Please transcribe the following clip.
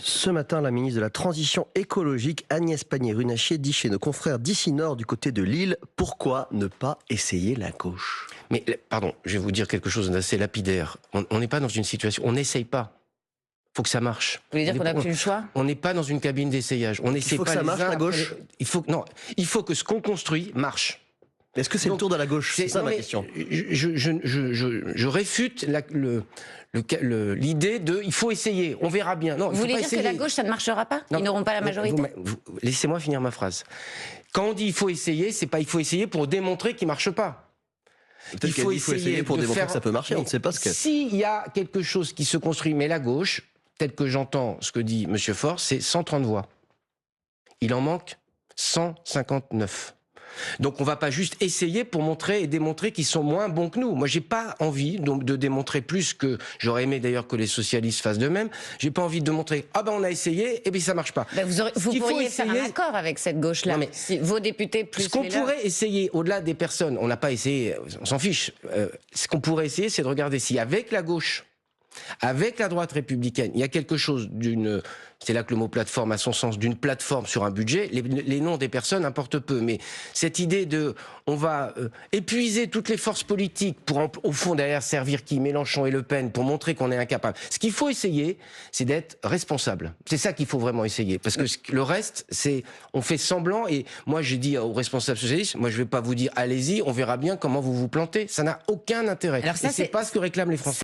Ce matin, la ministre de la Transition écologique, Agnès Pannier-Runacher, dit chez nos confrères d'ici Nord, du côté de Lille, pourquoi ne pas essayer la gauche? Mais, pardon, je vais vous dire quelque chose d'assez lapidaire. On n'est pas dans une situation... On n'essaye pas. Il faut que ça marche. Vous voulez dire qu'on n'a plus le choix? On n'est pas dans une cabine d'essayage. On essaie pas que ça marche, la gauche? Il faut que ce qu'on construit marche. Est-ce que c'est le tour de la gauche? C'est ça ma question. Je réfute l'idée de il faut essayer, on verra bien. Non, vous voulez dire que la gauche, ça ne marchera pas? Ils n'auront pas la majorité? Laissez-moi finir ma phrase. Quand on dit il faut essayer, c'est pas il faut essayer pour démontrer qu'il marche pas. Il faut essayer pour démontrer que ça peut marcher, on ne sait pas ce que... S'il y a quelque chose qui se construit, mais la gauche, tel que j'entends ce que dit M. Faure, c'est 130 voix. Il en manque 159. Donc on va pas juste essayer pour montrer et démontrer qu'ils sont moins bons que nous. Moi j'ai pas envie de démontrer plus que... J'aurais aimé d'ailleurs que les socialistes fassent de même. J'ai pas envie de montrer, ah ben on a essayé et puis ça marche pas. Ben vous pourriez faire un accord avec cette gauche-là. Si vos députés plus ce qu'on pourrait essayer, au-delà des personnes, on n'a pas essayé, on s'en fiche. Ce qu'on pourrait essayer, c'est de regarder si avec la gauche, avec la droite républicaine, il y a quelque chose d'une... C'est là que le mot plateforme a son sens, d'une plateforme sur un budget. Les noms des personnes importent peu, mais cette idée de... On va épuiser toutes les forces politiques pour, au fond, derrière servir qui? Mélenchon et Le Pen, pour montrer qu'on est incapable. Ce qu'il faut essayer, c'est d'être responsable. C'est ça qu'il faut vraiment essayer. Parce que le reste, c'est... On fait semblant, et moi j'ai dit aux responsables socialistes, moi je vais pas vous dire allez-y, on verra bien comment vous vous plantez. Ça n'a aucun intérêt. Alors ça, c'est pas ce que réclament les Français.